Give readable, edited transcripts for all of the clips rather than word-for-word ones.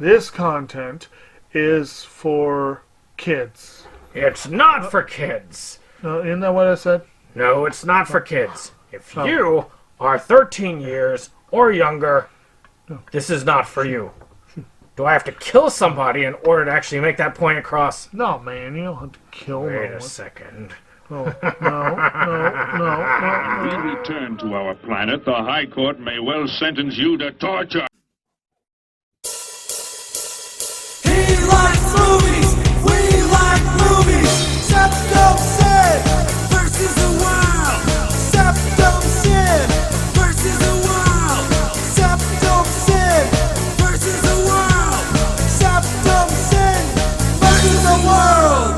This content is for kids. It's not for kids. Isn't that what I said? No, it's not for kids. If Oh. you are 13 years or younger, this is not for you. Do I have to kill somebody in order to actually make that point across? No, man, you don't have to kill Wait no a one. second. Oh, no. We return to our planet. The High Court may well sentence you to torture. He likes movies, we like movies. SeptumSin versus the world. SeptumSin versus the world. SeptumSin versus the world. SeptumSin versus the world.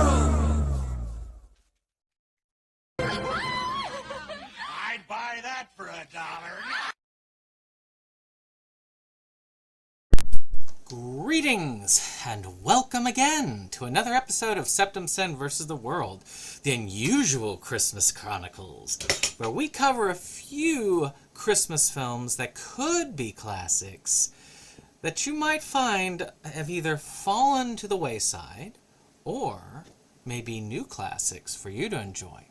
I'd buy that for $1. Greetings, and welcome again to another episode of SeptumSin vs. the World, the unusual Christmas Chronicles, where we cover a few Christmas films that could be classics that you might find have either fallen to the wayside or maybe new classics for you to enjoy.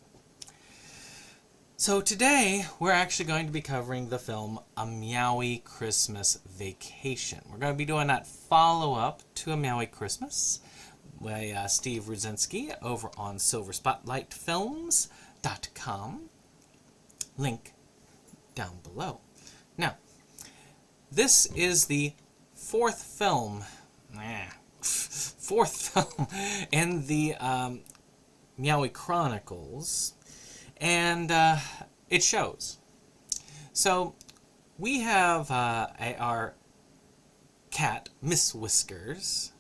So today, we're actually going to be covering the film A Meowy Christmas Vacation. We're going to be doing that follow-up to A Meowy Christmas by Steve Ruzinski over on silverspotlightfilms.com. Link down below. Now, this is the fourth film in the Meowy Chronicles. And it shows. So we have our cat, Miss Whiskers,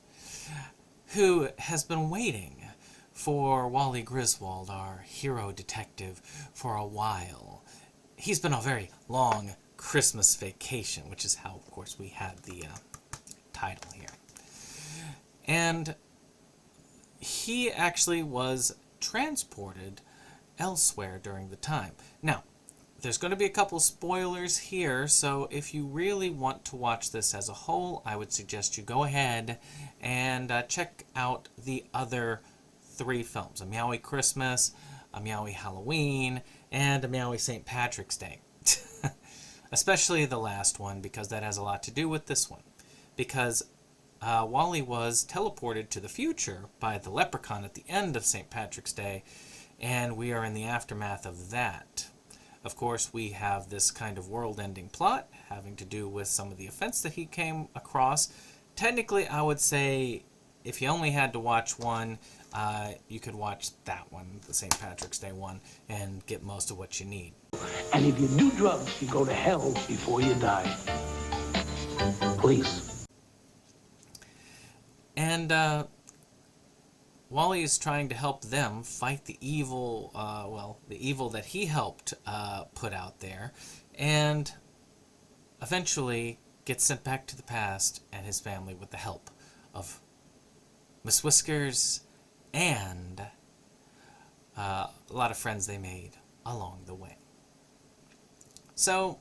who has been waiting for Wally Griswold, our hero detective, for a while. He's been on a very long Christmas vacation, which is how, of course, we had the title here. And he actually was transported elsewhere during the time. Now, there's going to be a couple spoilers here, so if you really want to watch this as a whole, I would suggest you go ahead and check out the other three films: A Meowy Christmas, A Meowy Halloween, and A Meowy St. Patrick's Day. Especially the last one, because that has a lot to do with this one. Because Wally was teleported to the future by the leprechaun at the end of St. Patrick's Day, and we are in the aftermath of that. Of course, we have this kind of world-ending plot having to do with some of the events that he came across. Technically, I would say if you only had to watch one, you could watch that one, the St. Patrick's Day one, and get most of what you need. And if you do drugs, you go to hell before you die. Please. And Wally is trying to help them fight the evil, the evil that he helped put out there, and eventually gets sent back to the past and his family with the help of Miss Whiskers and a lot of friends they made along the way. So,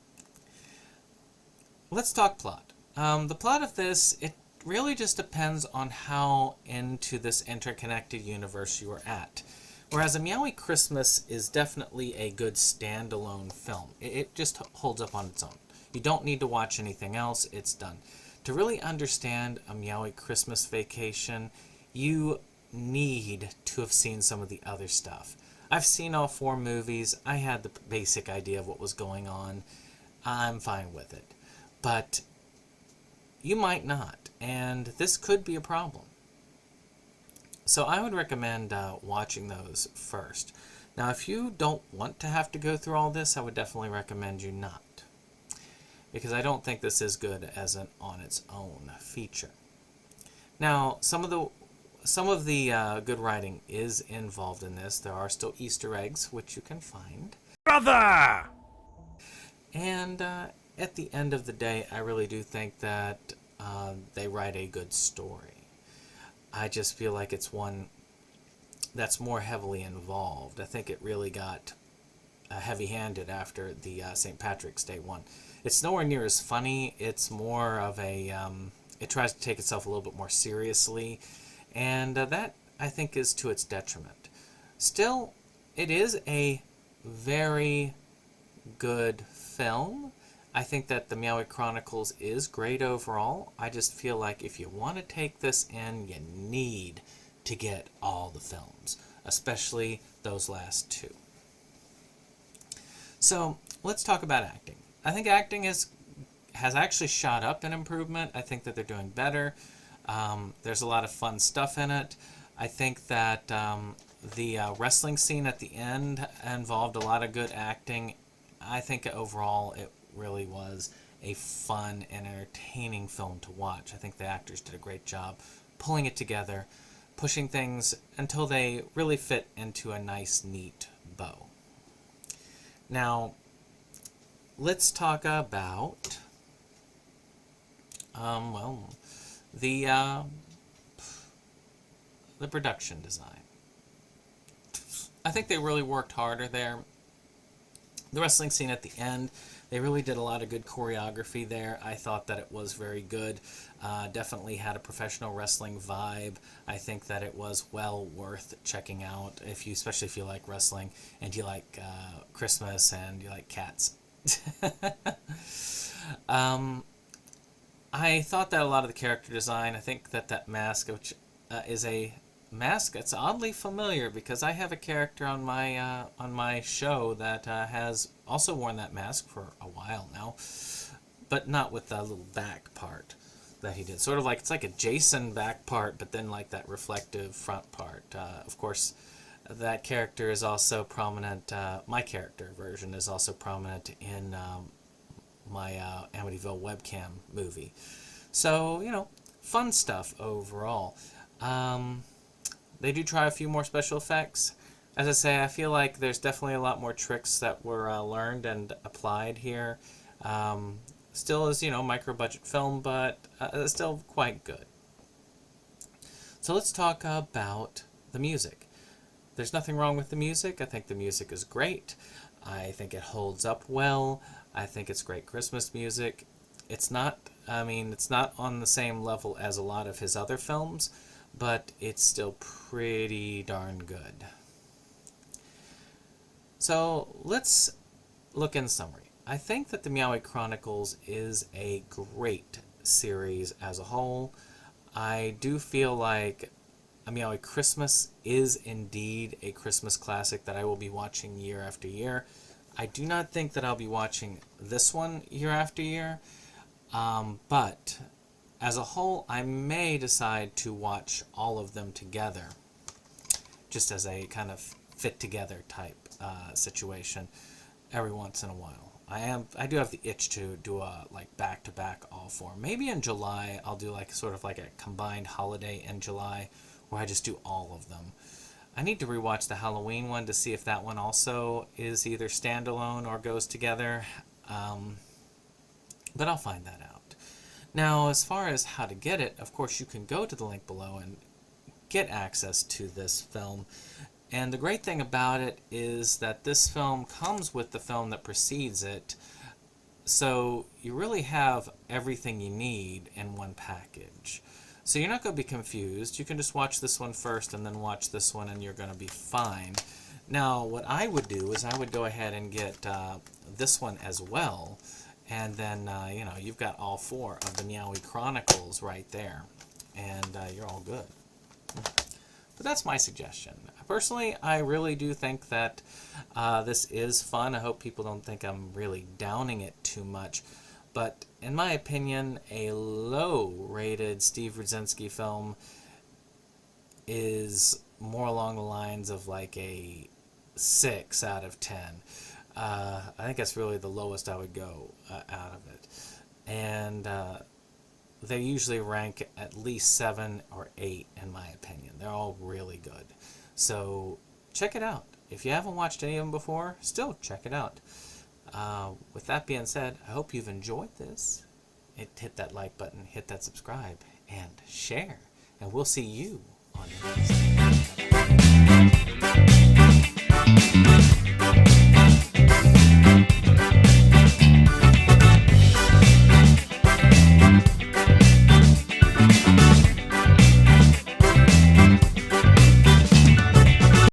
let's talk plot. The plot of this, it really just depends on how into this interconnected universe you are at. Whereas A Meowy Christmas is definitely a good standalone film. It just holds up on its own. You don't need to watch anything else, it's done. To really understand A Meowy Christmas Vacation, you need to have seen some of the other stuff. I've seen all four movies, I had the basic idea of what was going on, I'm fine with it. But you might not, and this could be a problem. So I would recommend watching those first. Now, if you don't want to have to go through all this, I would definitely recommend you not, because I don't think this is good as an on its own feature. Now, some of the good writing is involved in this. There are still Easter eggs, which you can find. Brother! And at the end of the day, I really do think that they write a good story. I just feel like it's one that's more heavily involved. I think it really got heavy-handed after the St. Patrick's Day one. It's nowhere near as funny. It's more of a it tries to take itself a little bit more seriously, and that, I think, is to its detriment. Still, it is a very good film. I think that the Meowy Chronicles is great overall. I just feel like if you want to take this in, you need to get all the films, especially those last two. So let's talk about acting. I think acting has actually shot up in improvement. I think that they're doing better. There's a lot of fun stuff in it. I think that the wrestling scene at the end involved a lot of good acting. I think overall it really was a fun and entertaining film to watch. I think the actors did a great job pulling it together, pushing things until they really fit into a nice, neat bow. Now, let's talk about the production design. I think they really worked harder there. The wrestling scene at the end, they really did a lot of good choreography there. I thought that it was very good. Definitely had a professional wrestling vibe. I think that it was well worth checking out, especially if you like wrestling and you like Christmas and you like cats. I thought that a lot of the character design, I think that mask, which is a mask that's oddly familiar because I have a character on my show that has also worn that mask for a while now, but not with the little back part that he did. Sort of like, it's like a Jason back part, but then like that reflective front part. Of course, that character is also prominent. My character version is also prominent in my Amityville webcam movie. So, fun stuff overall. They do try a few more special effects. As I say, I feel like there's definitely a lot more tricks that were learned and applied here. Still is, micro-budget film, but still quite good. So let's talk about the music. There's nothing wrong with the music. I think the music is great. I think it holds up well. I think it's great Christmas music. It's not on the same level as a lot of his other films, but it's still pretty darn good. So let's look in summary. I think that the Meowy Chronicles is a great series as a whole. I do feel like A Meowy Christmas is indeed a Christmas classic that I will be watching year after year. I do not think that I'll be watching this one year after year, but as a whole, I may decide to watch all of them together, just as a kind of fit-together type situation every once in a while. I do have the itch to do a back-to-back all four. Maybe in July I'll do sort of like a combined holiday in July where I just do all of them. I need to rewatch the Halloween one to see if that one also is either standalone or goes together, but I'll find that out. Now, as far as how to get it, of course you can go to the link below and get access to this film. And the great thing about it is that this film comes with the film that precedes it, so you really have everything you need in one package. So you're not going to be confused. You can just watch this one first and then watch this one and you're going to be fine. Now, what I would do is I would go ahead and get this one as well, and then, you've got all four of the Meowy Chronicles right there, and you're all good. But that's my suggestion. Personally, I really do think that this is fun. I hope people don't think I'm really downing it too much. But in my opinion, a low-rated Steve Rudzinski film is more along the lines of like a 6 out of 10. I think that's really the lowest I would go out of it. And they usually rank at least 7 or 8 in my opinion. They're all really good. So check it out. If you haven't watched any of them before, still check it out. With that being said, I hope you've enjoyed this. Hit that like button, hit that subscribe, and share. And we'll see you on the next.